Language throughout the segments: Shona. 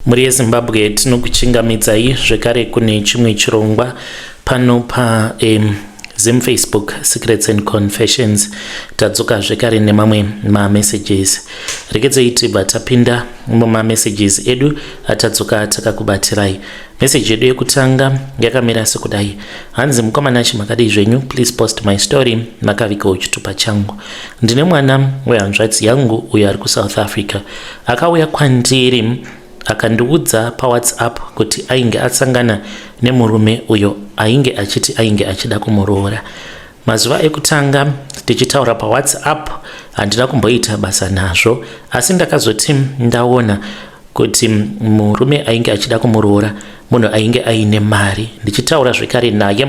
muri yeZimbabwe tinokuchingamidzai zvekare kune chimwe chirongwa pano pa Zim Facebook Secrets and Confessions. Tadzoka zvekare nemamwe messages. Regedzei tibva tapinda mumamessages edu atadzoka takakubatirai. Message yedu yekutanga yakamira sekudai: hanzi mukomana chimakadii zvenyu, please post my story, makavika uchitupa changu. Ndine mwana wehanzvadzi yangu uyo ari kuSouth Africa. Akauya kwandiri akandiudza paWhatsApp kuti ainge atsangana nemurume uyo ainge achiti ainge achida kumuroora. Mazuva ekutanga tichitaura paWhatsApp handina kumboita basa nazvo, asi ndakazoti ndaona kuti murume ainge achida kumuroora munhu ainge aine mari. Ndichitaura zvekare naye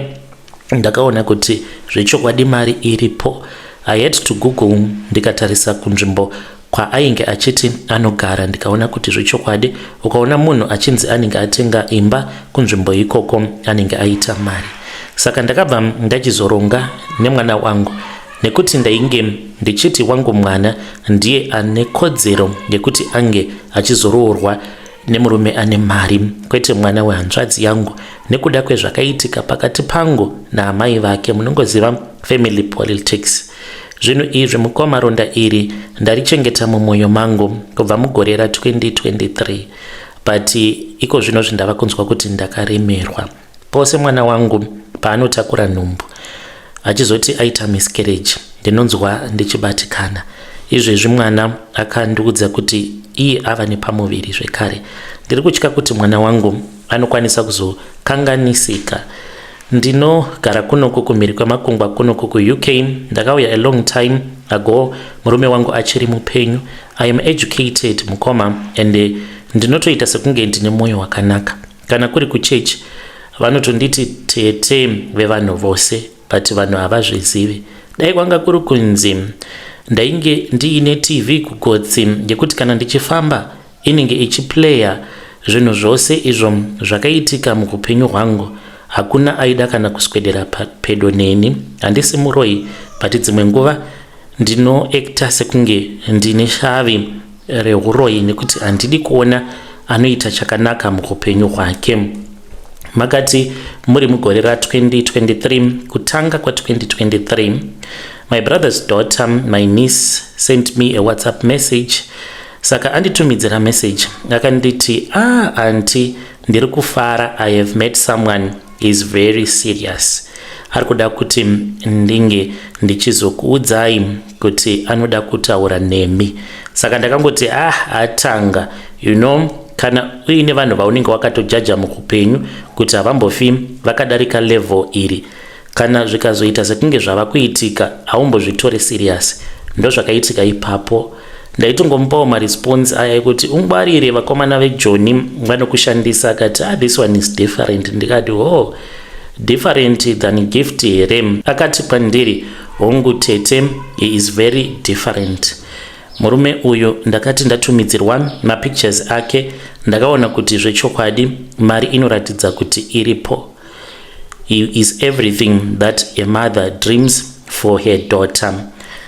ndakaona kuti zvechokwadi mari iripo. I had to Google ndikatarisa kunzvimbo kwa ainge achiti anogara, ndikaona kuti zvechokwadi ukaona munhu achinzi anenge atenga imba kunzvimbo ikoko anenge aita mari. Saka ndakabva ndachizoronga nemwana wangu, nekuti ndainge ndichiti wangu mwana ndiye ane kodzero yekuti ange achizoroorwa nemurume ane mari, kwete mwana wehanzvadzi yangu, nekuda kwezvakaitika pakati pangu naamai vake. Munongoziva family politics. Zvinhu izvi mukoma ronda iri ndarichengeta mumwoyo mangu kubva mugore ra2023, but iko zvino zvindava kunzwa kuti ndakaremerwa. Pose mwana wangu paanotakura nhumbu achizoti aita miscarriage ndinonzwa ndichibatikana. Izvezvi mwana akandiudza kuti iye ava nepamuviri zvekare. Ndiri kutya kuti mwana wangu anokwanisa kuzokanganisika. Ndinogara kunoku kumhiri kwemakungwa kunoku kuUK. Ndakauya a long time ago murume wangu achiri mupenyu. I am educated mukoma, and ndinotoita sekunge ndine mwoyo wakanaka. Kana kuri kuchechi vanotonditi tete vevanhu vose, but vanhu havazvizivi. Dai kwanga kuri kunzi ndainge ndiine TV kugotsi yekuti kana ndichifamba inenge ichiplaya zvinhu zvose izvo zvakaitika mukupenyu hwangu, hakuna aida kana kuswedera pedo neni. Handisi muroi, but dzimwe nguva ndinoekta sekunge ndine shavi rehuroi, nekuti handidi kuona anoita chakanaka mukupenyu hwake. Makati muri mugore ra2023, kutanga kwa2023, my brother's daughter, my niece, sent me a WhatsApp message. Saka anditumidzira message akanditi, auntie, ndiri kufara, I have met someone, he is very serious. Ari kuda kuti ndinge ndichizokuudzai kuti anoda kutaura nemi. Saka ndakangoti atanga, you know, kana uine vanhu vaunenge wakatojaja mukupenyu kuti havambofi vakadarika level iri, kana zvikazoita sekunge zvava kuitika haumbozvitore serious. Ndo zvakaitika ipapo. Ndaitongomupawo maresponse aya ekuti ungwarire vakomana veJoni vanokushandisa. Akati this one is different. Ndikati different than gift here. Akati kwandiri, hongu tete, he is very different. Murume uyu ndakati ndatumidzirwa mapictures ake, ndakaona kuti zvechokwadi mari inoratidza kuti iripo. He is everything that a mother dreams for her daughter.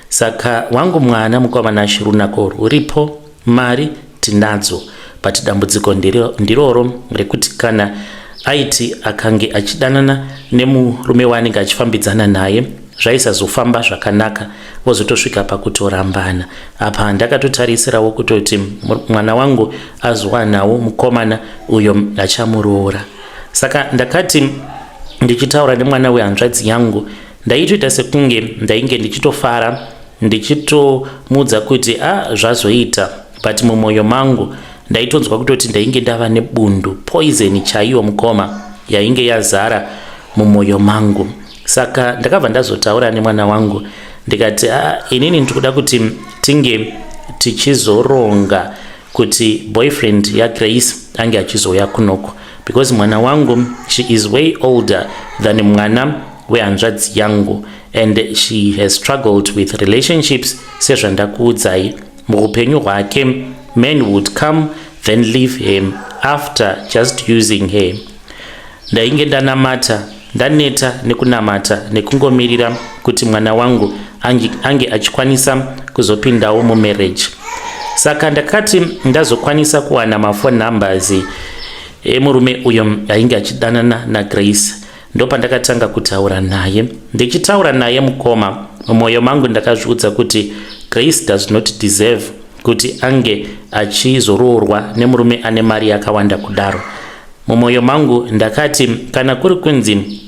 Saka wangu mwana mukomana shirunako ruripo, mari tinadzo, but dambudziko ndiroro rekuti kana aiti akange achidanana nemurume wanenge achifambidzana naye zvaisazofamba zvakanaka, vozotosvika pakutorambana. Apa ndakatotarisirawo kutoti mwana wangu azowanawo mukomana uyo achamuroora. Saka ndakati ndichitaura nemwana wehanzvadzi yangu ndaitoita sekunge ndainge ndichitofara, ndichitomudza kuti zvazoita, but mumwoyo mangu ndaitonzwa kutoti ndainge ndava nebundu, poison chaiyo mukoma yainge yazara mumwoyo mangu. Saka ndakabva ndazotaura nemwana wangu ndikati inini ndikuda kuti tinge tichizoronga kuti boyfriend yaGrace ange achizouya kunoko, because mwana wangu, she is way older than mwana wehanzvadzi yangu, and she has struggled with relationships. Sezvandakuudzai muupenyu hwake, men would come then leave him after just using her. Ndainge ndanamata, ndaneta nekunamata nekungomirira kuti mwana wangu ange achikwanisa kuzopindawo mumarriage. Saka ndakati ndazokwanisa kuwana mafone numbers emurume uyo ainge achidanana naGrace, ndopandakatanga kutaura naye. Ndichitaura naye mukoma, mumwoyo mangu ndakazviudza kuti Grace does not deserve kuti ange achizoroorwa nemurume ane mari yakawanda kudaro. Mumwoyo mangu ndakati kana kuri kunzi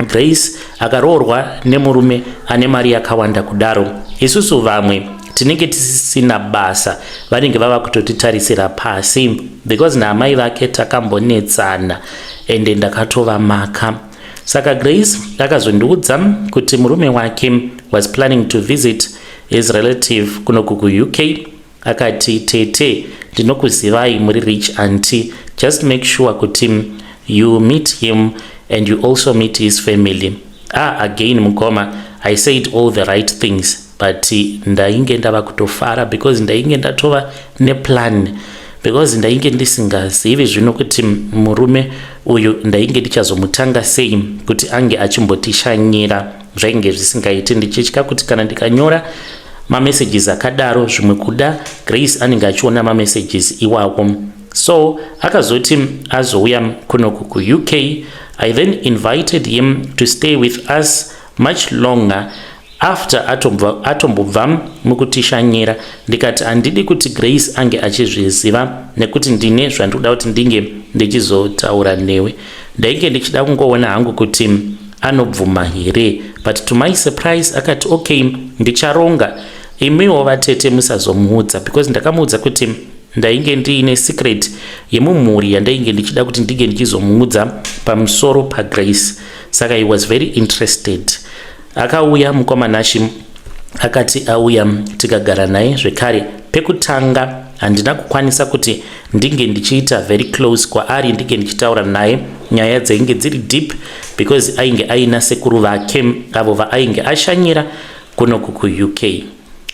Grace akaroorwa nemurume ane mari yakawanda kudaro, isusu vamwe tinenge tisina basa vanenge vava kutotitarisira pasi, because naamai vake takambonetsana ende ndakatovamaka. Saka Grace akazondiudza kuti murume wake was planning to visit his relative kuno ku UK. Akati, tete, ndinokuzivai muri rich auntie, just make sure kuti you meet him and you also meet his family. Again mukoma, I said all the right things, but ndainge ndava kutofara because ndainge ndatova neplan, because ndainge ndisingazivi zvino kuti murume uyu ndainge ndichazomutanga sei kuti ange achimbotishanyira. Zvainge zvisingaiti, ndichitya kuti kana ndikanyora messages akadaro zvimwe kuda Grace anenge achiona messages iwawo. So akazoti azouya kuno ku UK. I then invited him to stay with us much longer after atombobva mukutishanyira. Ndikati andidi kuti Grace ange achizviziva nekuti ndine zvandikuda kuti ndinge ndichizotaura newe. Ndainge ndichida kungoona hangu kuti anobvuma here, but to my surprise akati okay, ndicharonga, imiwo vatete musazomuudza, because ndakamuudza kuti ndainge ndiine secret yemumhuri yandainge ndichida kuti ndige ndichizomuudza pamusoro paGrace. Saka he was very interested. Akauya mukomanashi akati auya tikagara naye zvekare. Pekutanga handina kukwanisa kuti ndinge ndichiita very close kwaari, ndinge ndichitaura naye nyaya dzainge dziri deep, because ainge aina sekuru vake avo vaainge ashanyira kuno ku UK.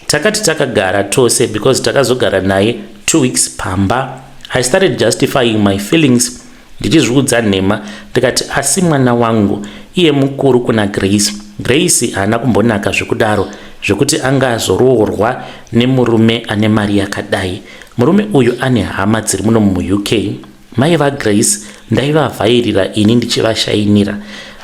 Takati takagara tose, because takazogara naye 2 weeks pamba. I started justifying my feelings, ndichizviudza nhema ndikati asi mwana wangu iye mukuru kuna Grace. Grace haana kumbonaka zvekudaro zvekuti anga azoroorwa nemurume ane mari yakadai. Murume uyu ane hama dziri muno mu UK. Mai vaGrace ndaivavhairira ini ndichivashainira.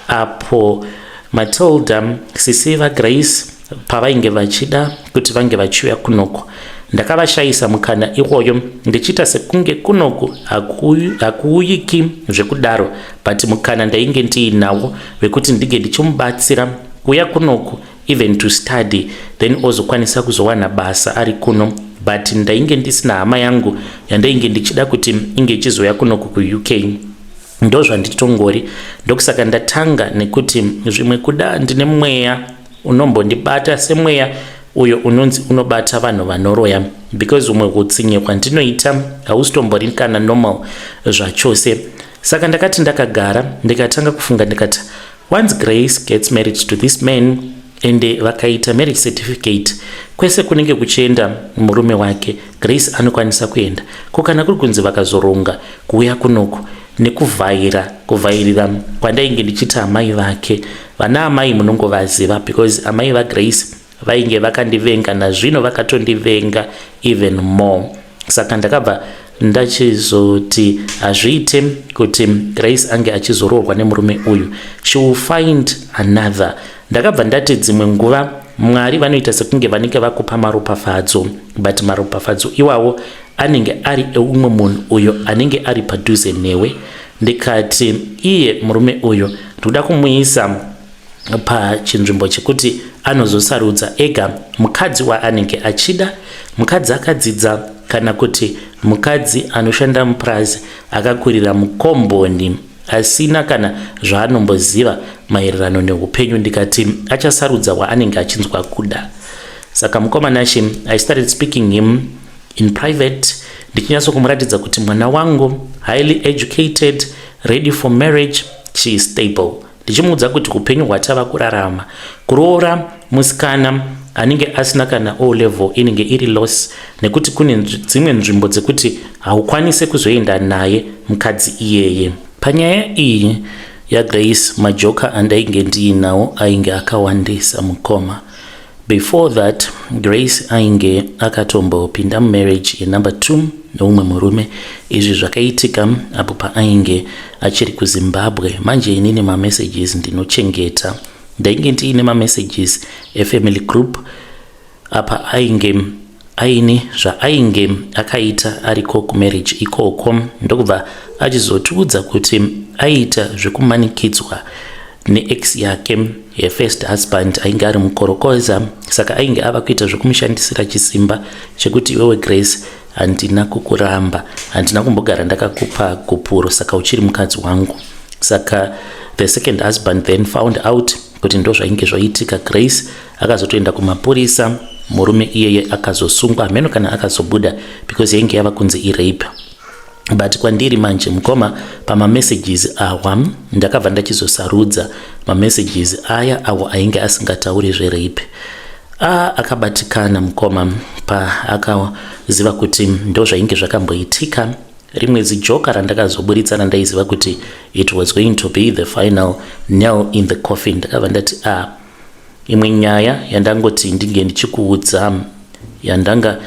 Apo Matilda sisi vaGrace pavainge vachida kuti vange vachiuya kunoko, ndakavashayisa mukana iwoyo ndichita sekunge kunoko hakuuyiki zvekudaro, but mukana ndainge ndiinawo wekuti ndige ndichimubatsira kuya kunoko, even to study, then ozokwanisa kuzowana basa ari kuno. But ndainge ndisina hama yangu yandainge ndichida kuti inge ichizoya kunoko ku UK. Ndozvanditongori, ndokusaka ndatanga nekuti zvimwe kuda ndine mweya unombondibata semweya uyo unonzi unobata vanhu vanoroya, because umwe utsinye kwandinoita haustombori kana normal zvachose. Saka ndakati ndakagara ndikatanga kufunga ndikati once Grace gets married to this man ende vakaita marriage certificate, kwese kunenge kuchienda murume wake Grace anokwanisa kuenda. Kukana kuri kunzi vakazoronga kuuya kunoko nekuvhairira kwandainge ndichita amai vake. Vana amai munongovaziva, because amai vaGrace vainge vakandivenga nazvino vakatondivenga even more. Saka ndakabva ndachizoti hazviite kuti Grace ange achizoroorwa nemurume uyu, she will find another. Ndakabva ndati dzimwe nguva Mwari vanoita sekunge vanenge vakupa maropafadzo, but maropafadzo iwawo anenge ari eumwe munhu uyo anenge ari padhuze newe. Ndikati iye murume uyo ndoda kumuisa pachinzvimbo chekuti anozosarudza ega mukadzi waanenge achida, mukadzi akadzidza kana kuti mukadzi anoshanda mupurazi akakurira mukomboni asina kana zvaanomboziva maererano neupenyu. Ndikati achasarudza waanenge achinzwa kuda. Saka mukomanashi I started speaking him in private, ndichinyatso kumuratidza kuti mwana wangu highly educated, ready for marriage, she is stable. Ndichimuudza kuti upenyu hwatava kurarama, kuroora musikana anenge asina kana O level inenge iri loss, nekuti kune dzimwe nzvimbo dzekuti haukwanise kuzoenda naye mukadzi iyeye. Panyaya iyi yaGrace majoka andainge ndiinawo ainge akawandisa mukoma, Before that, Grace ainge akatombopinda marriage yenumber 2 noumwe murume. Izvi zvakaitika apo paainge achiri kuZimbabwe. Manje inini messages ndinochengeta. Ndainge ndiine messages family group apa ainge aini zvaainge akaita ariko kumarriage ikoko, ndokubva achizotiudza kuti aita zvekumanikidzwa neex yake first husband ainge ari mukorokoza. Saka ainge ava kuita zvekumushandisira chisimba chekuti iwewe Grace handina kukuramba, handina kumbogara ndakakupa kupuro, saka uchiri mukadzi wangu. Saka the second husband then found out kuti ndo zvainge zvaitika. Grace akazotoenda kumapurisa, murume iyeye akazosungwa meno kana akazobuda because yainge yava kunzi irape. But kwandiri manje mukoma messages awa ndakabva ndachizosarudza messages aya awo ainge asingatauri zverape. Akabatikana mukoma akaziva kuti ndo zvainge zvakamboitika. Rimwe zijoka randakazoburitsana ndaiziva kuti it was going to be the final nail in the coffin. Ndakabva ndati imwe nyaya yandangoti ndinge ndichikuudza, yandanga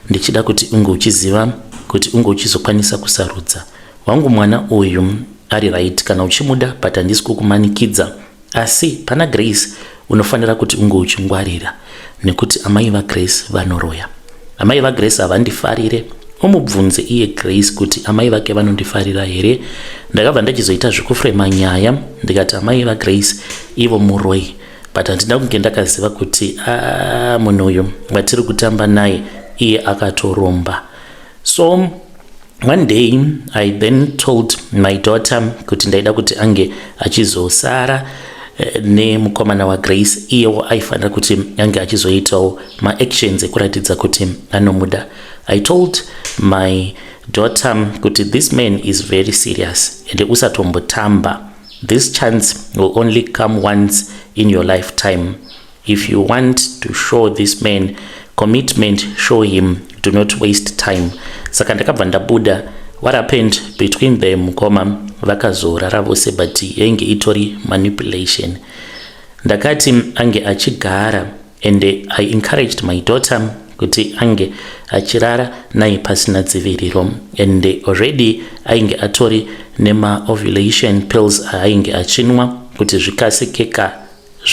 ndichida kuti unge uchiziva kuti unge uchizokwanisa kusarudza. Wangu mwana uyu ari right kana uchimuda, but handisi kukumanikidza. Asi pana Grace unofanira kuti unge uchingwarira, nekuti amai vaGrace vanoroya. Amai vaGrace havandifarire. Umubvunze iye Grace kuti amai vake vanondifarira here. Ndakabva ndachizoita zvekufrema nyaya ndikati amai vaGrace ivo muroi, but handina kunge ndakaziva kuti munhu uyu watiri kutamba naye iye akatoromba. So one day I then told my daughter kuti ndaida kuti ange achizosara nemukomana waGrace, iyewo aifanira kuti ange achizoitawo maactions ekuratidza kuti anomuda. I told my daughter kuti this man is very serious and usatombotamba. This chance will only come once in your lifetime. If you want to show this man commitment, show him. Do not waste time. Saka ndakabva ndabuda. What happened between them koma vakazorara vose, but yainge itori manipulation. Ndakati ange achigara, and I encouraged my daughter kuti ange achirara naye pasina dziviriro, and already ainge atori nema ovulation pills ainge achinwa kuti zvikasikeka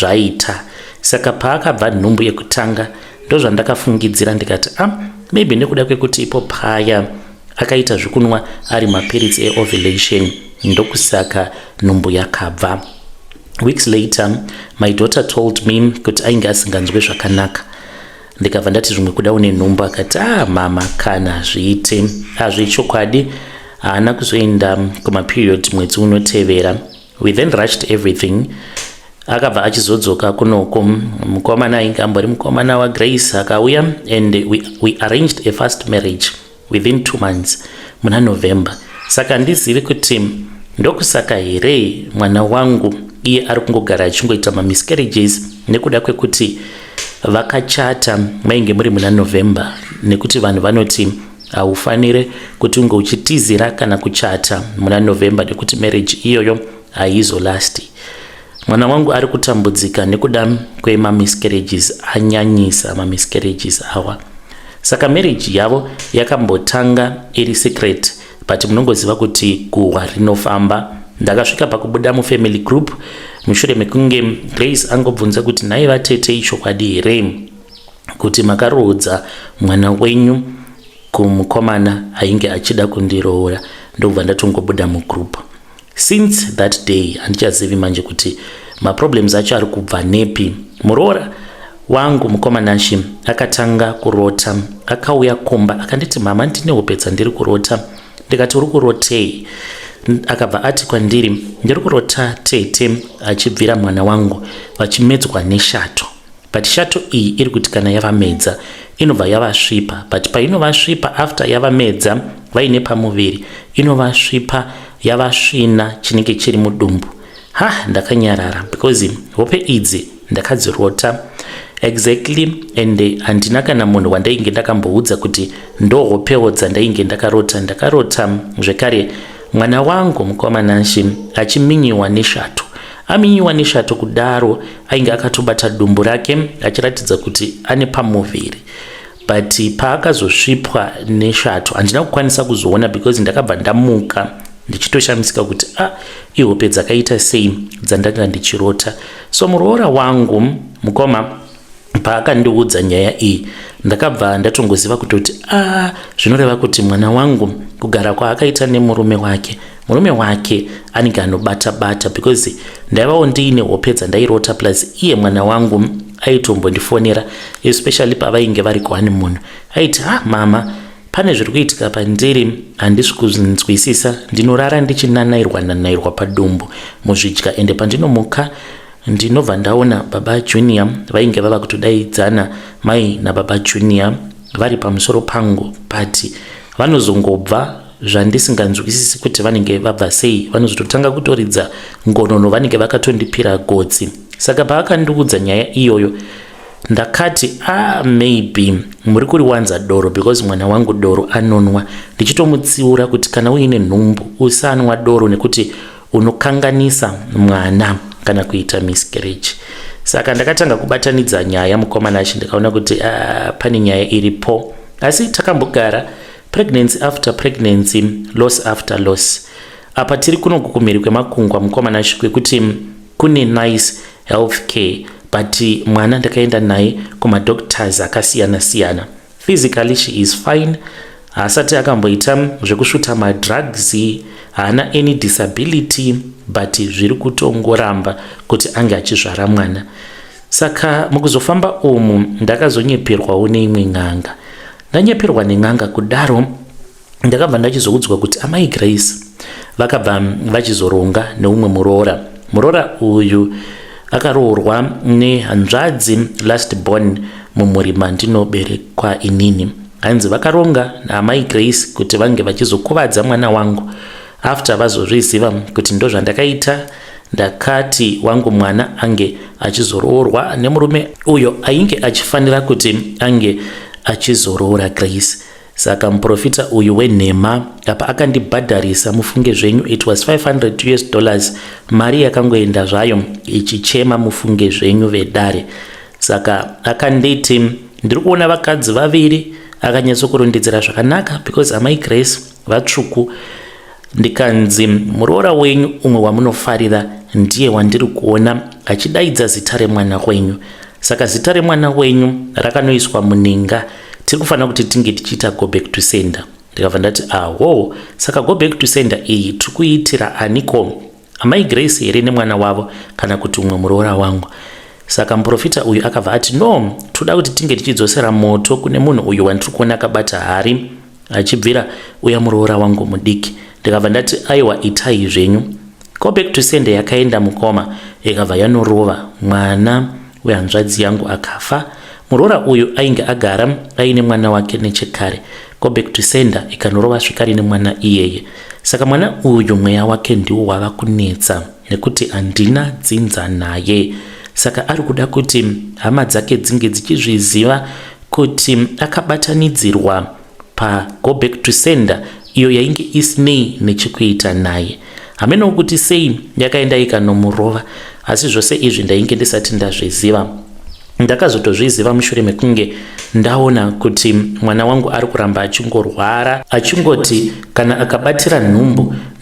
zvaita. Saka paakabva nhumbu yekutanga ndozvandakafungidzira ndikati maybe nekuda kwekuti ipo paya akaita zvekunwa ari mapirits eovulation ndokusaka nhumbu yakabva. Weeks later my daughter told me kuti ainge asinganzwe zvakanaka. Ndikabva ndati zvimwe kuda une nhumbu, akati mama kana zviite hazvechokwadi, haana kuzoenda kumaperiod mwedzi unotevera. We then rushed everything. Akabva achizodzoka kunoko, mukomana ainge ambori mukomana waGrace akauya, and we arranged a first marriage within 2 months muna November. Saka ndizive kuti ndokusaka here mwana wangu iye ari kungogara achingoita miscarriages nekuda kwekuti vakachata mainge muri muna November, nekuti vanhu vanoti haufanire kuti unge uchitizira kana kuchata muna November nekuti marriage iyoyo haizolasti. Mwana wangu ari kutambudzika nekuda kwemamiscarriages, anyanyisa mamiscarriages awa. Saka marriage yavo yakambotanga iri secret, but munongoziva kuti guhwa rinofamba. Ndakasvika pakubuda mufamily group mushure mekunge Grace angobvunza kuti nai vatete ichokwadi here kuti makarodza mwana wenyu kumukomana ainge achida kundiroora. Ndobva ndatongobuda mugroup. Since that day handichazivi manje kuti maproblems acho ari kubva nepi. Muroora wangu mukomanashi akatanga kurota, akauya kumba akanditi mama ndine hopedza ndiri kurota. Ndikati uri kurotei? Akabva ati kwandiri ndiri kurota tete achibvira mwana wangu vachimedzwa neshato, but shato iyi iri kuti kana yavamedza inobva yavasvipa, but painovasvipa after yavamedza vaine pamuviri inovasvipa yavasvina chinenge chiri mudumbu. Ndakanyarara because hope idzi ndakadzirota exactly, and handina kana munhu wandainge ndakamboudza kuti ndo hopewo dzandainge ndakarota. Ndakarota zvekare mwana wangu mukomanashi achiminyiwa neshato aminyiwa neshato kudaro ainge akatobata dumbu rake achiratidza kuti ane pamuviri. But paakazosvipwa neshato handina kukwanisa kuzoona because ndakabva ndamuka ndichitoshamisika kuti ihope dzakaita sei dzandanga ndichirota. So muroora wangu mukoma paakandiudza nyaya iyi ndakabva ndatongoziva kutoti zvinoreva kuti mwana wangu kugara kwaakaita nemurume wake anenge anobata because ndaivawo ndiine hope dzandairota plus iye mwana wangu aitombondifonera especially pavainge vari kuhoneymoon aiti mama pane zviri kuitika pandiri handisi kunzwisisa, ndinorara ndichinanairwa padumbu muzvidya ende pandinomuka ndinobva ndaona baba Junior vainge vava kutodaidzana mai nababa Junior vari pamusoro pangu but vanozongobva zvandisinganzwisisi kuti vanenge vabva sei, vanozototanga kutoridza ngonono vanenge vakatondipira gotsi. Saka paakandiudza nyaya iyoyo ndakati maybe muri kuriwanza doro because mwana wangu doro anonwa. Ndichitomutsiura kuti kana uine nhumbu usanwa doro nekuti unokanganisa mwana kana kuita miscarriage. Saka ndakatanga kubatanidza nyaya mukomana achi ndikaona kuti pane nyaya iripo, asi takambogara pregnancy after pregnancy, loss after loss. Apa tiri kuno kukumiri kwemakungwa mukomana achi kwekuti kune nice health care but mwana ndakaenda naye kumadoctors akasiyana. Physically she is fine, asati akamboita zvekusvuta madrugs, haana any disability but zviri kutongoramba kuti ange achizvara mwana. Saka mukuzofamba umu ndakazonyeperwawo neimwe n'anga. Ndanyeperwa nen'anga kudaro ndakabva ndachizoudzwa kuti amai Grace vakabva vachizoronga neumwe muroora uyu akaroorwa nehanzvadzi last born mumhuri mandinoberekwa inini. Hanzi vakaronga naamai Grace kuti vange vachizokuvadza mwana wangu. After vazozviziva kuti ndo zvandakaita, ndakati wangu mwana ange achizoroorwa nemurume uyo ainge achifanira kuti ange achizoroora Grace. Saka muprofita uyu wenhema apa akandibhadharisa, mufunge zvenyu, it was $500 mari yakangoenda zvayo ichichema, mufunge zvenyu vedare. Saka akanditi ndiri kuona vakadzi vaviri, akanyatsokurondedzera zvakanaka because amai Grace vatsvuku. Ndikanzi muroora wenyu umwe wamunofarira ndiye wandiri kuona achidaidza zita remwana wenyu. Saka zita remwana wenyu rakanoiswa muninga, tiri kufanira kuti tinge tichiita go back to sender. Ndikabva ndati saka go back to sender iyi tiri kuitira aniko, amai Grace here nemwana wavo kana kuti umwe muroora wangu? Saka muprofita uyu akabva ati no, toda kuti tinge tichidzosera moto kune munhu uyu wandiri kuona akabata hari achibvira uya muroora wangu mudiki. Ndikabva ndati aiwa itai zvenyu. Go back to sender yakaenda mukoma ikabva yanorova, mwana wehanzvadzi yangu akafa. Muroora uyu ainge agara aine mwana wake nechekare. Go back to sender ikanorova zvikari nemwana iyeye. Saka mwana uyu mweya wake ndiwo wava kunetsa nekuti handina dzinza naye. Saka ari kuda kuti hama dzake dzinge dzichizviziva kuti akabatanidzirwa pa go back to sender iyo yainge isinei nechikuita naye. Hameno kuti sei yakaenda ikanomurova, asi zvose izvi ndainge ndisati ndazviziva. Ndakazotozviziva mushure mekunge ndaona kuti mwana wangu ari kuramba achingorwara, achingoti kana akabatira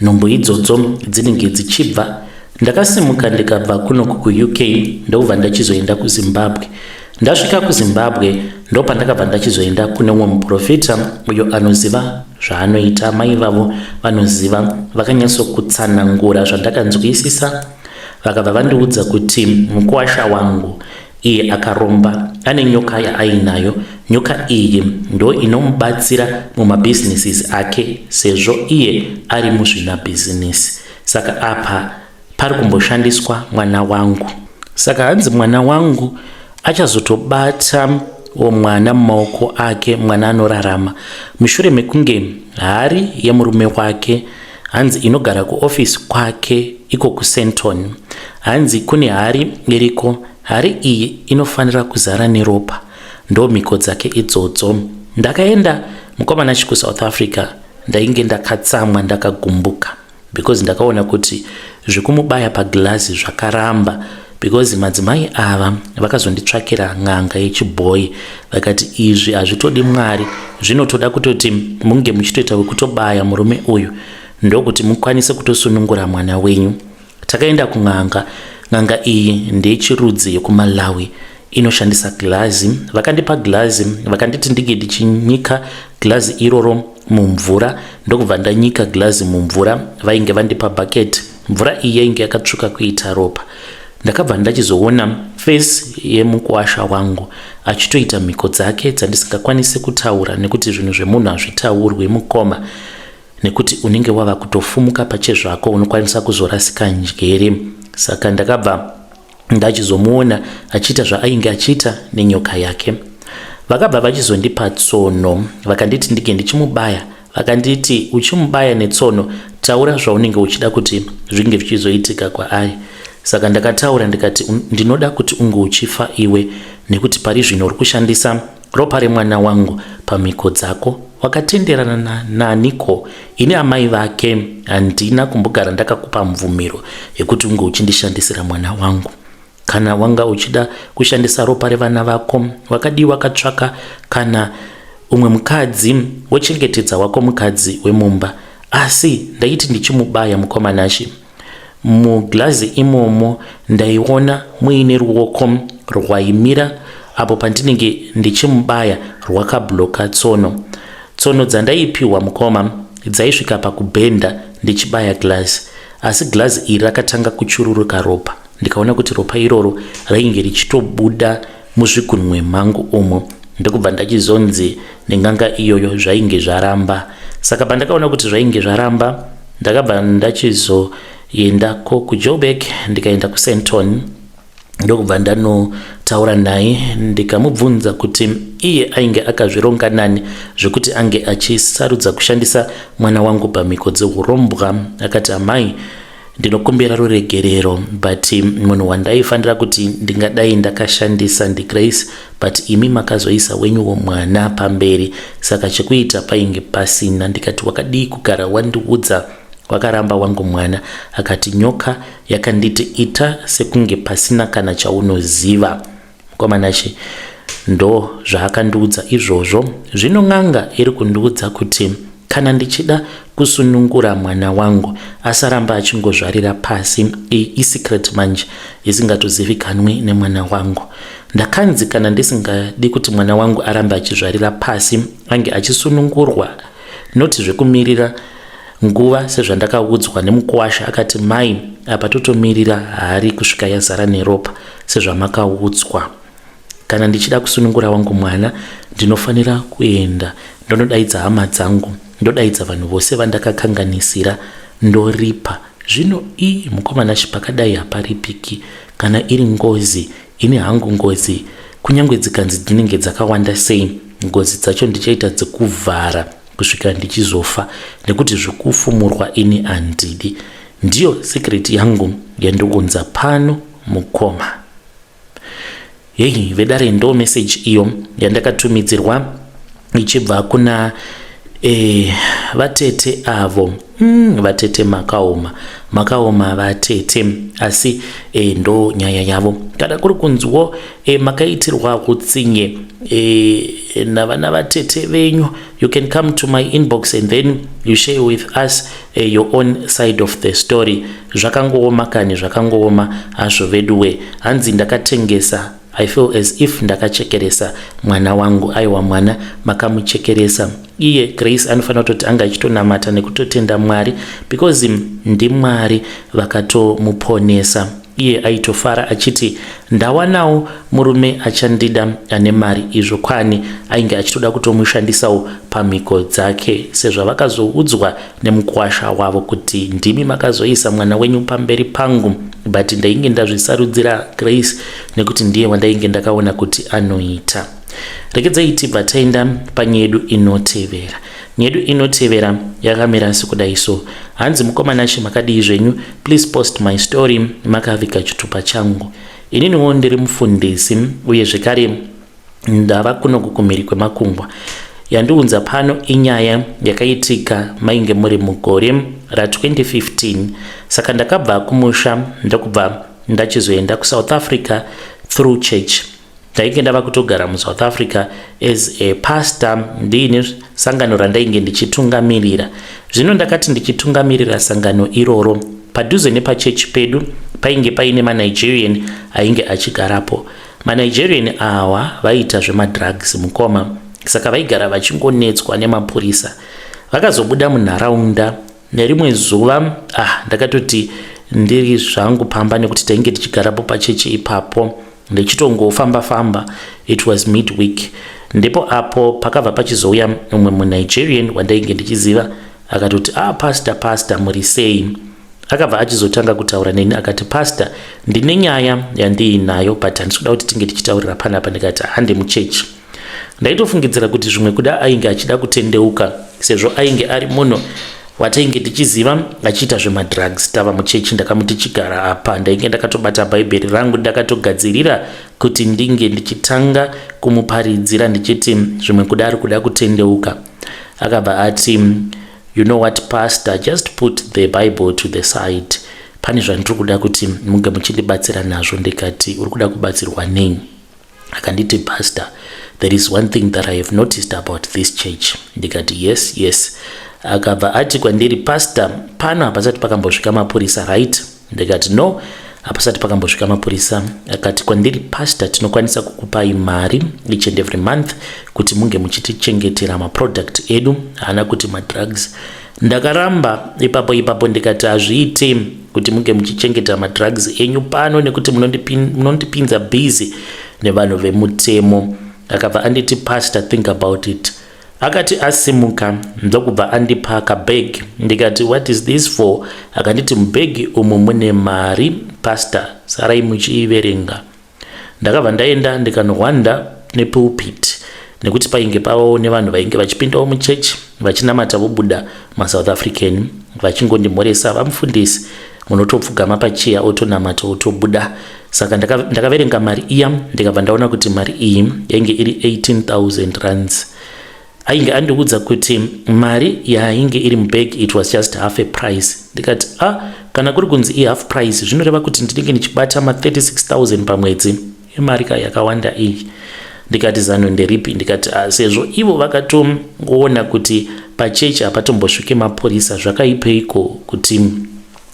nhumbu idzodzo dzinenge dzichibva. Ndakasimuka ndikabva kuno kuUK ndobva ndachizoenda kuZimbabwe. Ndasvika kuZimbabwe ndo pandakabva ndachizoenda kune umwe muprofita uyo anoziva zvaanoita, mai vavo vanoziva, vakanyatsokutsanangura zvandakanzwisisa. Vakabva vandiudza kuti mukuwasha wangu iye akaromba, ane nyoka yaainayo. Nyoka iyi ndo inomubatsira mumabhizinesis ake sezvo iye ari muzvinabhizinesi. Saka apa pari kumboshandiswa mwana wangu. Saka hanzi mwana wangu achazotobata mwana mumaoko ake, mwana anorarama mushure mekunge hari yemurume wake hanzi inogara kuofisi kwake iko kuSenton. Hanzi kune hari iriko, hari iyi inofanira kuzara neropa, ndo mhiko dzake idzodzo. Ndakaenda mukomana kuSouth Africa ndainge ndakatsamwa, ndakagumbuka because ndakaona kuti zvekumubaya pagirazi zvakaramba, because madzimai ava vakazonditsvakira n'anga yechibhoyi vakati izvi hazvitodi Mwari, zvinotoda kutoti munge muchitoita wekutobaya murume uyu ndokuti mukwanise kutosunungura mwana wenyu. Takaenda kun'anga. N'anga iyi ndeyechirudzi yekuMalawi, inoshandisa gilazi. Vakandipa gilazi vakanditi ndige ndichinyika gilazi iroro mumvura, ndokubva ndanyika gilazi mumvura. Vainge vandipa bhaketi, mvura iyi yainge yakatsvuka kuita ropa. Ndakabva ndachizoona face yemukuwasha wangu achitoita mhiko dzake dzandisingakwanisi kutaura, nekuti zvinhu zvemunhu hazvitaurwi mukoma, nekuti unenge wava kutofumuka pachezvako, unokwanisa kuzorasika njere. Saka ndakabva ndachizomuona achiita zvaainge achiita nenyoka yake. Vakabva vachizondipa tsono, vakanditi ndige ndichimubaya. Vakanditi uchimubaya netsono taura zvaunenge uchida kuti zvinge zvichizoitika kwaari. Saka ndakataura ndikati ndinoda kuti unge uchifa iwe, nekuti pari zvino uri kushandisa ropa remwana wangu pamhiko dzako. Wakatenderana naniko, ine amai vake handina kumbogara ndakakupa mvumiro yekuti unge uchindishandisira mwana wangu. Kana wanga uchida kushandisa ropa revana vako wakadi wakatsvaka kana umwe mukadzi wochengetedza wako, mukadzi wemumba. Asi ndaiti ndichimubaya mukomanashi, muglazi imomo ndaiona muine ruoko rwaimira apo pandinenge ndichimubaya rwakabloka tsono. Tsono dzandaipiwa mukoma dzaisvika pakubhenda ndichibaya glazi, asi glazi iri rakatanga kuchururuka ropa. Ndikaona kuti ropa iroro rainge richitobuda muzvigunwe mangu umo, ndokubva ndachizonzi nenganga iyoyo zvainge zvaramba. Saka pandakaona kuti zvainge zvaramba, ndakabva ndachizoendako kuJoburg ndikaenda kuSenton, ndokubva ndanotaura naye ndikamubvunza kuti iye ainge akazvironga nani zvekuti ange achisarudza kushandisa mwana wangu pamhiko dzehurombwa. Akati amai, ndinokumbira ruregerero, but munhu wandaifanira kuti ndingadai ndakashandisa ndiGrace, but imi makazoisa wenyu mwana pamberi, saka chekuita painge pasina. Ndikati wakadii kugara wandiudza wakaramba wangu mwana? Akati nyoka yakanditi ita sekunge pasina kana chaunoziva. Mukomanashi ndo zvaakandiudza izvozvo. Zvino n'anga iri kundiudza kuti kana ndichida kusunungura mwana wangu asaramba achingozvarira pasi, secret manje isingatozivikanwi nemwana wangu. Ndakanzi kana ndisingadi kuti mwana wangu arambe achizvarira pasi ange achisunungurwa, noti zvekumirira nguva sezvandakaudzwa nemukuwasha. Akati mai, apa totomirira hari kusvika yazara neropa sezvamakaudzwa. Kana ndichida kusunungura wangu mwana ndinofanira kuenda ndonodaidza hama dzangu, ndodaidza vanhu vose vandakakanganisira, ndoripa. Zvino mukomanashi pakadai haparipiki. Kana iri ngozi, ine hangu ngozi, kunyange dzikanzi dzinenge dzakawanda sei, ngozi dzacho ndichaita dzekuvhara kusvika ndichizofa, nekuti zvekufumurwa ini handidi. Ndiyo secret yangu yandounza pano mukoma. Yei vedare, ndo message iyo yandakatumidzirwa ichibva kuna vatete avo. Vatete makaoma vatete, asi ndo nyaya yavo. Kana kuri kunzwo makaitirwa kutsinye navana vatete venyu, you can come to my inbox and then you share with us your own side of the story. Zvakangooma kani zvakangooma hazvo veduwe. Hanzi ndakatengesa, I feel as if ndakachekeresa mwana wangu. Aiwa mwana makamuchekeresa. Iye Grace anofanira kuti anga achitonamata nekutotenda Mwari, because ndi Mwari vakatomuponesa. Iye aitofara achiti ndawanawo murume achandida ane mari, izvo kwani ainge achitoda kutomushandisawo pamhiko dzake, sezvavakazoudzwa nemukuwasha wavo kuti ndimi makazoisa mwana wenyu pamberi pangu, but ndainge ndazvisarudzira Grace nekuti ndiye wandainge ndakaona kuti anoita. Regedzai tibva taenda panyedu inotevera. Nyedu inotevera yakamira sekudaiso. Hanzi mukomanashi makadii zvenyu, please post my story makavika chitupa changu. Ininiwo ndiri mufundisi uye zvekare ndava kuno kukumhiri kwemakungwa. yandiunza pano inyaya yakaitika mainge muri mugore ra2015. Saka ndakabva kumusha ndakubva ndachizoenda kuSouth Africa through church. Ndainge ndava kutogara muSouth Africa as a pastor ndiine sangano randainge ndichitungamirira. Zvino ndakati ndichitungamirira sangano iroro padhuze nepachechi pedu painge paine maNigerian ainge achigarapo. maNigerian awa vaita zvemadrugs mukoma, saka vaigara vachingonetswa nemapurisa. Vakazobuda munharaunda nerimwe zuva ndakatoti ndiri zvangu pamba nekuti tainge tichigarapo pachechi ipapo ndichitongofamba. It was midweek. Ndipo apo pakabva pachizouya umwe muNigerian wandainge ndichiziva akatoti pastor muri sei. Akabva achizotanga kutaura neni akati, pastor, ndine nyaya yandiinayo but handisikuda kuti tinge tichitaurira panapa. Ndikati handi muchechi. Ndaitofungidzira kuti zvimwe kuda ainge achida kutendeuka sezvo ainge ari munhu watainge tichiziva achiita zvemadrugs. Tava muchechi, ndakamuti chigara apa, ndainge ndakatobata bhaibheri rangu ndakatogadzirira kuti ndinge ndichitanga kumuparidzira ndichiti zvimwe kuda ari kuda kutendeuka. Akabva ati, you know what pastor, just put the Bible to the side. Pane zvandiri kuda kuti munge muchindibatsira nazvo. Ndikati uri kuda kubatsirwa nei? Akanditi, pastor, there is one thing that I have noticed about this church. Ndikati yes. Akabva ati kwandiri, pastor, pano hapasati pakambosvika mapurisa, right? Ndikati no, hapasati pakambosvika mapurisa. Akati kwandiri, pastor, tinokwanisa kukupai mari each and every month kuti munge muchitichengetera maproduct edu, hana kuti madrugs. Ndakaramba ipapo ndikati hazviite kuti munge muchichengetera madrugs enyu pano nekuti munondipinza busy nevanhu vemutemo. Akabva anditi, pastor, think about it. Akati asimuka ndokubva andipa kabag. Ndikati what is this for? Akanditi mubhegi umu mune mari pastor, sarai muchiiverenga. Ndakabva ndaenda ndikanowanda nepulpit nekuti painge pavo nevanhu vainge vachipindawo muchechi vachinamata vobuda maSouth African vachingondimhoresa, vamufundisi munotopfugama pachiya otonamata otobuda. Saka ndakaverenga mari iya ndikabva ndaona kuti mari iyi yainge iri 18,000 rands. Ainge andiudza kuti mari yainge iri mubag it was just half a price. Ndikati kana kuri kunzi half price zvinoreva kuti ndinenge ndichibata ma36,000 pamwedzi. Imari yakawanda iyi. Ndikati zano nderipi? Ndikati sezvo ivo vakatongoona kuti pachechi hapatombosvike mapurisa, zvakaipeiko kuti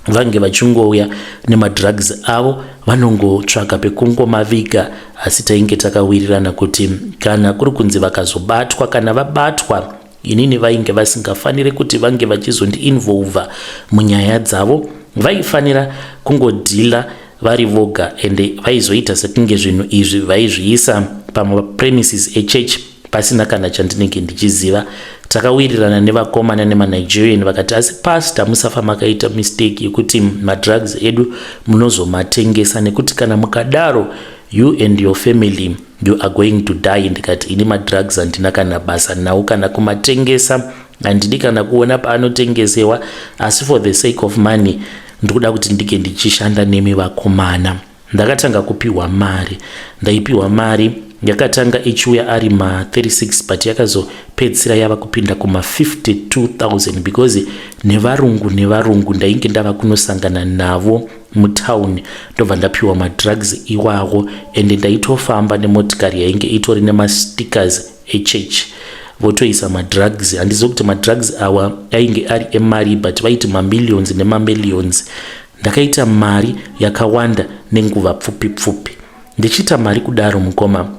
vange vachingouya nemadrugs avo vanongotsvaka pekungomaviga? Asi tainge takawirirana kuti kana kuri kunzi vakazobatwa, kana vabatwa, inini vainge vasingafaniri kuti vange vachizondi-involva munyaya dzavo. Vaifanira kungodhila vari voga ende vaizoita sekunge zvinhu izvi vaizviisa pamapremises echurch pasina kana chandinenge ndichiziva. Takawirirana nevakomana nemaNigerian vakati, asi pastor, musafa makaita mistake yekuti madrugs edu munozomatengesa nekuti kana mukadaro you and your family you are going to die. Ndikati ini madrugs handina kana basa nawo kana kumatengesa, handidi kana kuona paanotengesewa, asi for the sake of money ndikuda kuti ndike ndichishanda nemi vakomana. Ndakatanga kupiwa mari. Ndaipiwa mari yakatanga ichiuya ari ma36 but yakazopedzisira yava kupinda kuma52,000 because nevarungu ndainge ndava kunosangana navo mutown ndobva ndapiwa madrugs iwawo ende ndaitofamba nemotikari yainge itori nemastickers echurch votoisa madrugs. Handizokuti madrugs awa ainge ari emari but vaiti mamillions nemamillions. Ndakaita mari yakawanda nenguva pfupi. Ndichita mari kudaro mukoma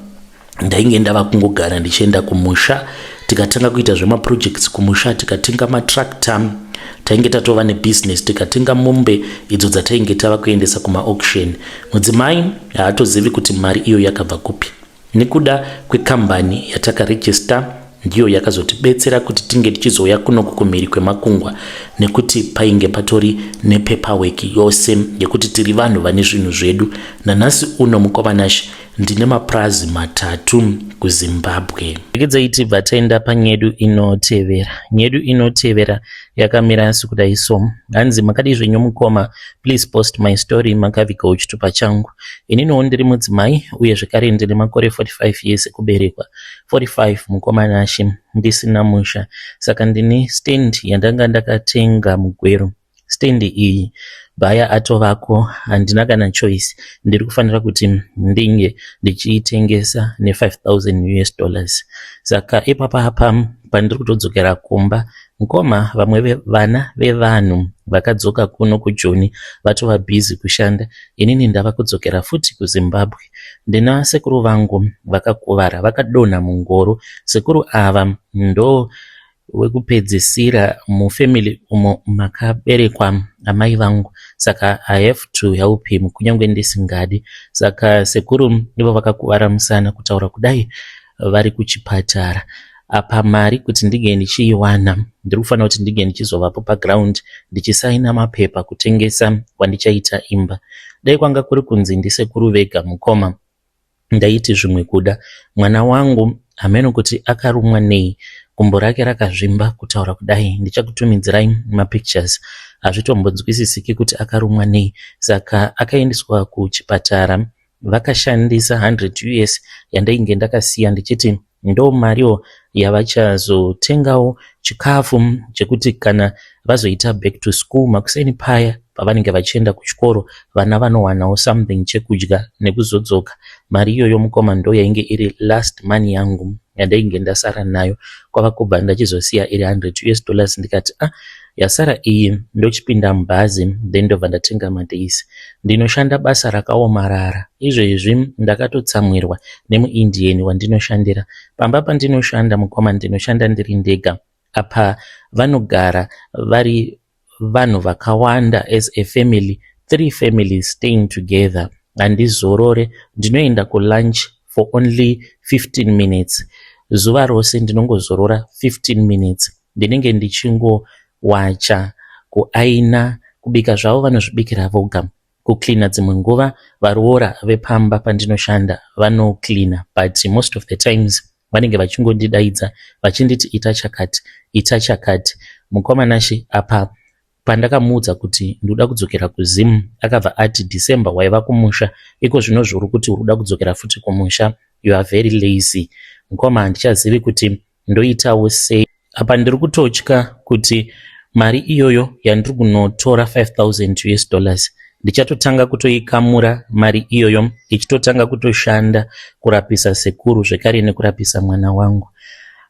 ndainge ndava kungogara ndichienda kumusha, tikatanga kuita zvemaprojects kumusha, tikatenga matractor, tainge tatova nebusiness, tikatenga mombe idzo dzatainge tava kuendesa kuma-auction. Mudzimai haatozivi kuti mari iyo yakabva kupi. Nekuda kwekambani yatakarejista ndiyo yakazotibetsera kuti tinge tichizouya kunoku kumhiri kwemakungwa, nekuti painge patori nepaperwork yose yekuti tiri vanhu vane zvinhu zvedu. Nanhasi uno mukomanashi ndine mapurazi 3 kuZimbabwe. Reedzai tibva taenda panyedu inotevera. Nyedu inotevera yakamira sekudai so. Hanzi makadi zvenyu mukoma, please post my story makaviga uchitupa changu. Ininiwo ndiri mudzimai uye zvekare ndine makore 45 years ekuberekwa. 45 mukoma nashe, ndisina musha. Saka ndine stand yandanga ndakatenga mugwero. Stand iyi bhaya atovako, handina kana choice. Ndiri kufanira kuti ndinge ndichiitengesa ne$5,000 US. Saka ipapa hapa pandiri kutodzokera kumba, mukoma vamwe vana vevanhu vakadzoka kuno kuJoni vatova busy kushanda. Inini ndava kudzokera futi kuZimbabwe. Ndina sekuru vangu vakakuvara, vakadonha mungoro. Sekuru ava ndo wekupedzisira mufamily umo makaberekwa amai vangu. Saka I have to help him kunyange ndisingadi. Saka sekuru ivo vakakuvara musana kutaura kudai vari kuchipatara. Apa mari kuti ndige ndichiiwana, ndiri kufanira kuti ndige ndichizovapo paground ndichisaina mapepa kutengesa kwandichaita imba. Dai kwanga kuri kunzi ndisekuru vega mukoma, ndaiti zvimwe kuda. Mwana wangu ameno kuti akarumwa nei, gumbo rake rakazvimba, kutaura kudai ndichakutumidzirai mapictures. Hazvitombonzwisisiki kuti akarumwa nei. Saka akaendeswa kuchipatara, vakashandisa $100 yandainge ndakasiya ndichiti ndo mariwo yavachazotengawo chikafu chekuti kana vazoita back to school makuseni paya pavanenge vachienda kuchikoro, vana vanowanawo something chekudya nekuzodzoka. Mari iyoyo mukoma ndo yainge iri last money yangu yandainge ndasara nayo. Kwava kubva ndachizosiya iri $100. Ndikati yasara iyi ndochipinda mubhazi, then ndobva ndatenga madaisi. Ndinoshanda basa rakaomarara. Izvezvi ndakatotsamwirwa nemuIndian wandinoshandira. Pamba pandinoshanda mukoma, ndinoshanda ndiri ndega. Apa vanogara vari vanhu vakawanda as a family, 3 families staying together. Handizorore, ndinoenda kulunch for only 15 minutes. Zuva rose ndinongozorora 15 minutes. Ndinenge ndichingowacha, kuaina, kubika zvavo vanozvibikira voga, kuklina dzimwe nguva varoora vepamba pandinoshanda vanoklina, but most of the times vanenge vachingondidaidza vachinditi ita chakati, ita chakati. Mukoma nashe apa pandakamuudza kuti ndoda kudzokera kuZim, akabva ati December waiva kumusha, iko zvino zviri kuti uruda kudzokera futi kumusha, you are very lazy. Mukoma handichazivi kuti ndoitawo sei. Apa ndiri kutotya kuti mari iyoyo yandiri kunotora $5,000 ndichatotanga kutoikamura mari iyoyo ichitotanga kutoshanda kurapisa sekuru zvekare nekurapisa mwana wangu.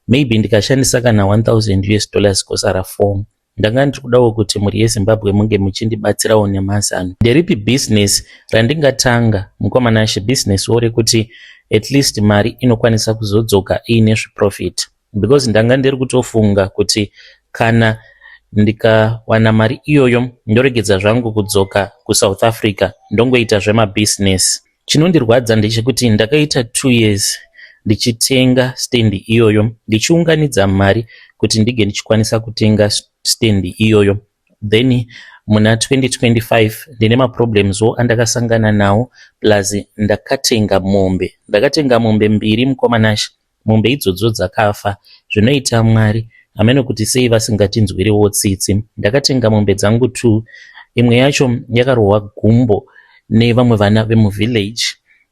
Maybe ndikashandisa kana $1,000 kosara 4. Ndanga ndiri kudawo kuti muri yeZimbabwe munge muchindibatsirawo nemazano. Nderipi business randingatanga mukoma nashe, business ore kuti at least mari inokwanisa kuzodzoka iine zviprofit, because ndanga ndiri kutofunga kuti kana ndikawana mari iyoyo ndoregedza zvangu kudzoka kuSouth Africa ndongoita zvemabusiness. Chinondirwadza ndechekuti ndakaita 2 years ndichitenga stand iyoyo, ndichiunganidza mari kuti ndige ndichikwanisa kutenga stand iyoyo. Then muna 2025 ndine maproblemswo andakasangana nawo, plus ndakatenga mombe 2 mukoma nashe. Mombe idzodzo dzakafa, zvinoita Mwari amene kuti sei vasingatinzwirewo tsitsi. Ndakatenga mombe dzangu 2, imwe yacho yakarohwa gumbo nevamwe vana vemuvillage,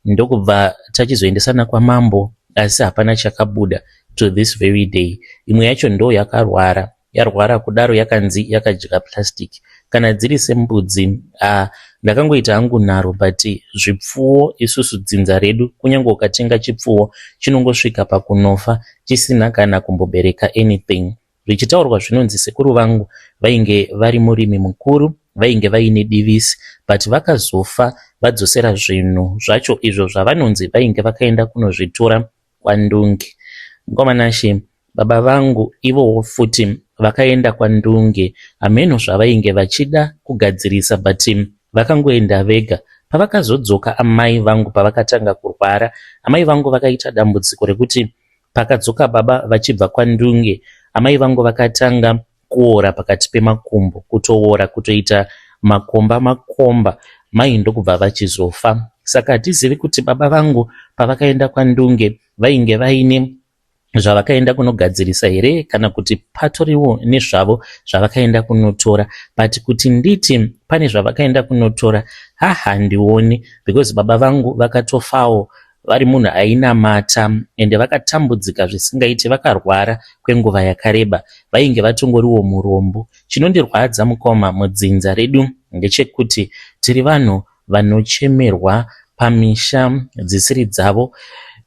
ndokubva tachizoendesana kwamambo, asi hapana chakabuda to this very day. Imwe yacho ndo yarwara kudaro yakanzi yakadya plastic. Kana dziri sembudzi, ndakangoita hangu nharo, but zvipfuwo isusu dzinza redu, kunyange ukatenga chipfuwo chinongosvika pakunofa chisina kana kumbobereka anything. Zvichitaurwa zvinonzi sekuru vangu vainge vari murimi mukuru, vainge vaine divisi, but vakazofa vadzosera zvinhu zvacho izvo zvavanonzi vainge vakaenda kunozvitora kwaNdunge. Mukoma nashe, baba vangu ivo futi vakaenda kwaNdunge, ameno zvavainge vachida kugadzirisa, but vakangoenda vega. Pavakazodzoka amai vangu pavakatanga kurwara, amai vangu vakaita dambudziko rekuti pakadzoka baba vachibva kwaNdunge, amai vangu vakatanga kuora pakati pemakumbo, kutoora kutoita makomba, mai ndokubva vachizofa. saka hatizivi kuti baba vangu pavakaenda kwaNdunge vainge vaine zvavakaenda kunogadzirisa here kana kuti patoriwo nezvavo zvavakaenda kunotora, but kuti nditi pane zvavakaenda kunotora handioni, because baba vangu vakatofawo vari munhu ainamata ende vakatambudzika zvisingaiti, vakarwara kwenguva yakareba, vainge vatongoriwo murombo. Chinondirwadza mukoma mudzinza redu ndechekuti tiri vanhu vanochemerwa pamisha dzisiri dzavo,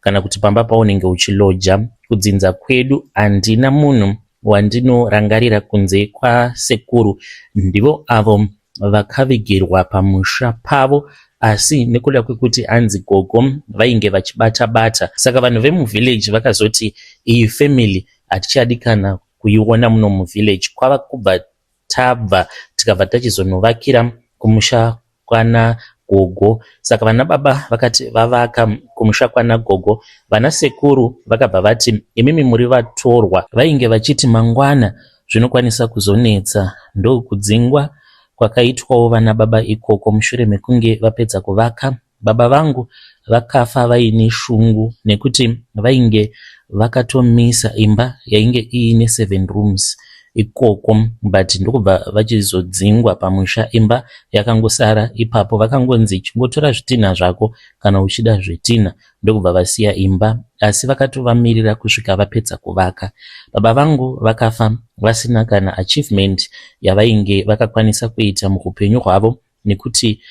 kana kuti pamba paunenge uchiloja. Kudzinza kwedu handina munhu wandinorangarira kunze kwasekuru, ndivo avo vakavigirwa pamusha pavo, asi nekuda kwekuti anzi gogo vainge vachibata-bata, saka vanhu vemuvhileji vakazoti iyi family hatichadi kana kuiona muno muvhileji, kwava kubva tabva tikabva tachizonovakira kumusha kwana gogo. Saka vana baba vakati vavaka kumusha kwana gogo, vana sekuru vakabva vati imimi muri vatorwa. Vainge vachiti mangwana zvinokwanisa kuzonetsa, ndokudzingwa kwakaitwawo vana baba ikoko mushure mekunge vapedza kuvaka. Baba vangu vakafa vaine shungu nekuti vainge vakatomisa imba yainge iine 7 rooms ikoko, but ndokubva vachizodzingwa pamusha, imba yakangosara ipapo. Vakangonzi chingotora zvitinha zvako kana uchida zvitinha, ndokubva vasiya imba, asi vakatovamirira kusvika vapedza kuvaka. Baba vangu vakafa vasina kana achievement yavainge vakakwanisa kuita muupenyu hwavo, nekuti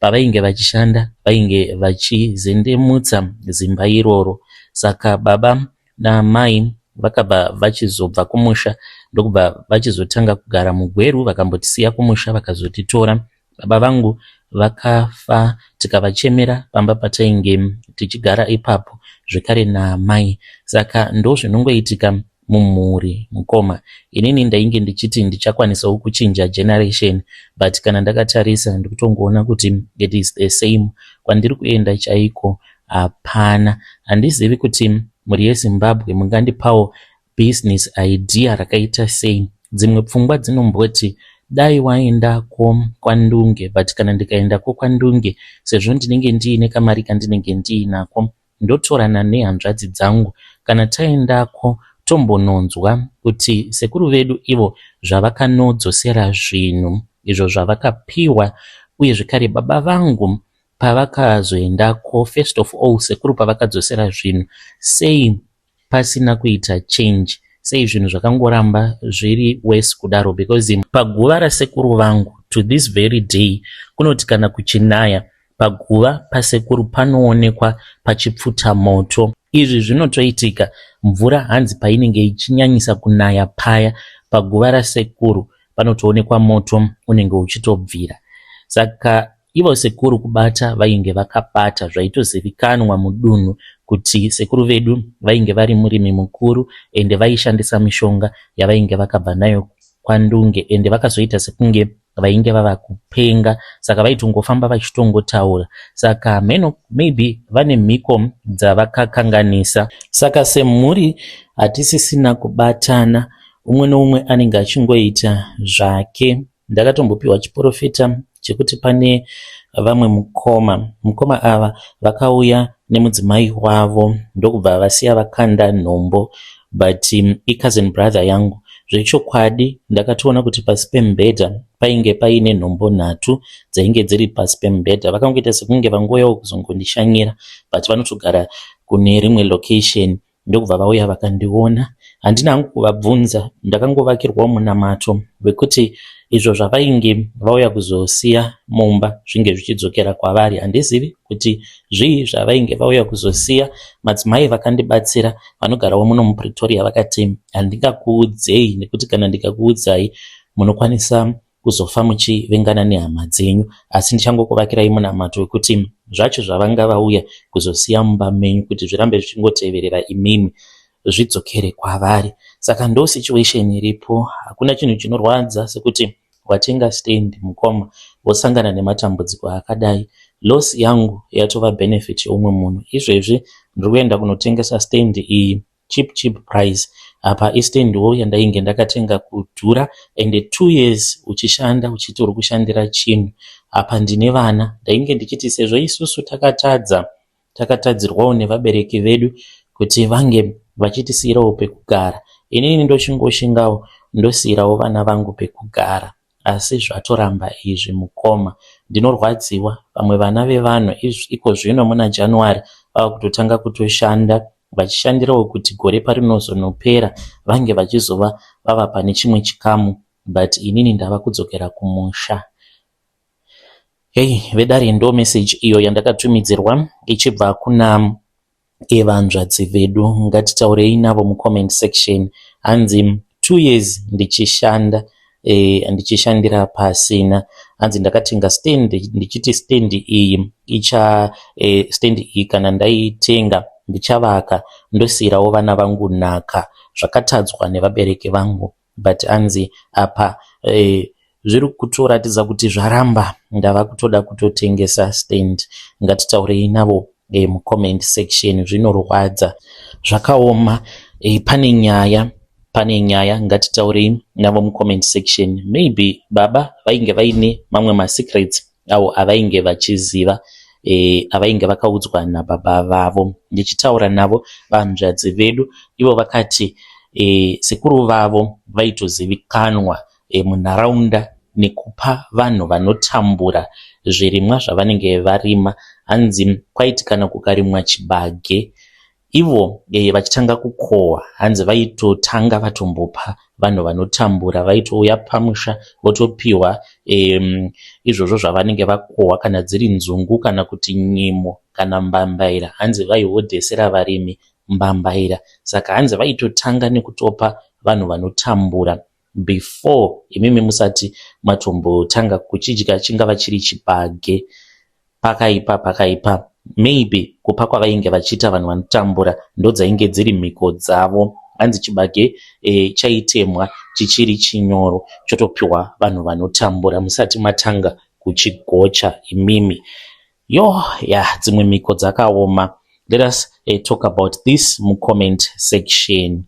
pavainge vachishanda vainge vachizendemutsa zimba iroro. Saka baba namai vakabva vachizobva kumusha, ndokubva vachizotanga kugara mugweru, vakambotisiya kumusha vakazotitora. Baba vangu vakafa tikavachemera pamba patainge tichigara ipapo, zvekare namai. Saka ndo zvinongoitika mumhuri mukoma. Inini ndainge ndichiti ndichakwanisawo kuchinja generation, but kana ndakatarisa ndikutongoona kuti it is the same. Kwandiri kuenda chaiko hapana. Handizivi kuti muri yeZimbabwe mungandipawo business idea rakaita sei. Dzimwe pfungwa dzinomboti dai waendako kwaNdunge, but kana ndikaendako kwaNdunge, sezvo ndinenge ndiine kamari kandinenge ndiinako, ndotorana nehanzvadzi dzangu, kana taendako tombononzwa kuti sekuru vedu ivo zvavakanodzosera zvinhu izvo zvavakapiwa, uye zvekare baba vangu pavakazoendako, first of all sekuru pavakadzosera zvinhu, sei pasina kuita change, sei zvinhu zvakangoramba zviri worse kudaro. Because paguva rasekuru vangu to this very day kunoti kana kuchinaya paguva pasekuru panoonekwa pachipfuta moto. Izvi zvinotoitika mvura hanzi painenge ichinyanyisa kunaya paya, paguva rasekuru panotoonekwa moto unenge uchitobvira. Saka ivo sekuru kubata vainge vakabata, zvaitozivikanwa mudunhu kuti sekuru vedu vainge vari murimi mukuru ende vaishandisa mishonga yavainge vakabva nayo kwaNdunge, ende vakazoita sekunge vainge vava kupenga, saka vaitongofamba vachitongotaura. Saka maybe vane mhiko dzavakakanganisa. Saka semhuri hatisisina kubatana, umwe noumwe anenge achingoita zvake. Ndakatombopiwa chiprofita chekuti pane vamwe mukoma ava vakauya nemudzimai wavo, ndokubva vasiya vakanda nhombo, but cousin brother yangu. Zvechokwadi ndakatoona kuti pasi pemubhedha painge paine nhombo 3 dzainge dziri pasi pemubhedha. Vakangoita sekunge vangoyawo kuzongondishanyira, but vanotogara kune rimwe location. Ndokubva vauya vakandiona. Handina hangu kuvabvunza, ndakangovakirwawo munamato wekuti izvo zvavainge vauya kuzosiya mumba zvinge zvichidzokera kwavari. Handizivi kuti zvii zvavainge vauya kuzosiya. Madzimai vakandibatsira vanogarawo muno muPretoria vakati handingakuudzei, nekuti kana ndikakuudzai munokwanisa kuzofa muchivengana nehama dzenyu, asi ndichangokuvakirai munamato wekuti zvacho zvavanga vauya kuzosiya mumba menyu kuti zvirambe zvichingoteverera imimi zvidzokere kwavari. Saka ndo situation iripo. Hakuna chinhu chinorwadza sekuti watenga stand mukoma wosangana nematambudziko akadai. Loss yangu yatova benefit youmwe munhu. Izvezvi ndiri kuenda kunotengesa stand iyi cheap price. Apa istendiwo yandainge ndakatenga kudhura, ende 2 years uchishanda uchiti uri kushandira chinhu apa ndine vana, ndainge ndichiti sezvo isusu takatadzirwawo nevabereki vedu kuti vange vachitisiyirawo pekugara, inini ndochingoshingawo ndosiyirawo vana vangu pekugara, asi zvatoramba izvi mukoma. Ndinorwadziwa, vamwe vana vevanhu iko zvino muna January vava kutotanga kutoshanda, vachishandirawo kuti gore parinozonopera vange vachizova vava pane chimwe chikamu, but inini ndava kudzokera kumusha. Hey, vedare ndo message iyo yandakatumidzirwa ichibva kuna evanzvadzi vedu. Ngatitaurei navo mucomment section. Hanzi 2 years ndichishanda ndichishandira pasina. Hanzi ndakatenga stand, ndichiti stand iyi stand iyi kana ndaitenga ndichavaka ndosiyirawo vana vangu nhaka, zvakatadzwa nevabereki vangu, but hanzi apa zviri kutoratidza kuti zvaramba, ndava kutoda kutotengesa stand. Ngatitaurei navo mucomment section, zvinorwadza, zvakaoma. Pane nyaya, ngatitaurei navo mucomment section. Maybe baba vainge vaine mamwe masecrets avo avainge vachiziva, avainge vakaudzwa nababa vavo. Ndichitaura navo vanzvadzi vedu, ivo vakati sekuru vavo vaitozivikanwa munharaunda nekupa vanhu vanotambura zvirimwa zvavanenge varima. Hanzi kwaiti kana kukarimwa chibage, ivo vachitanga kukohwa, hanzi vaitotanga vatombopa vanhu vanotambura, vaitouya pamusha votopiwa izvozvo zvavanenge vakohwa, kana dziri nzungu kana kuti nyimo kana mbambaira, hanzi vaihodhesera varimi mbambaira. Saka hanzi vaitotanga nekutopa vanhu vanotambura before imimi musati matombotanga kuchidya chingava chiri chibage. Pakaipa maybe kupa kwavainge vachiita vanhu vanotambura ndodzainge dziri mhiko dzavo. Hanzi chibage chaitemwa chichiri chinyoro chotopiwa vanhu vanotambura musati matanga kuchigocha imimi. Dzimwe mhiko dzakaoma. Let us talk about this mucomment section.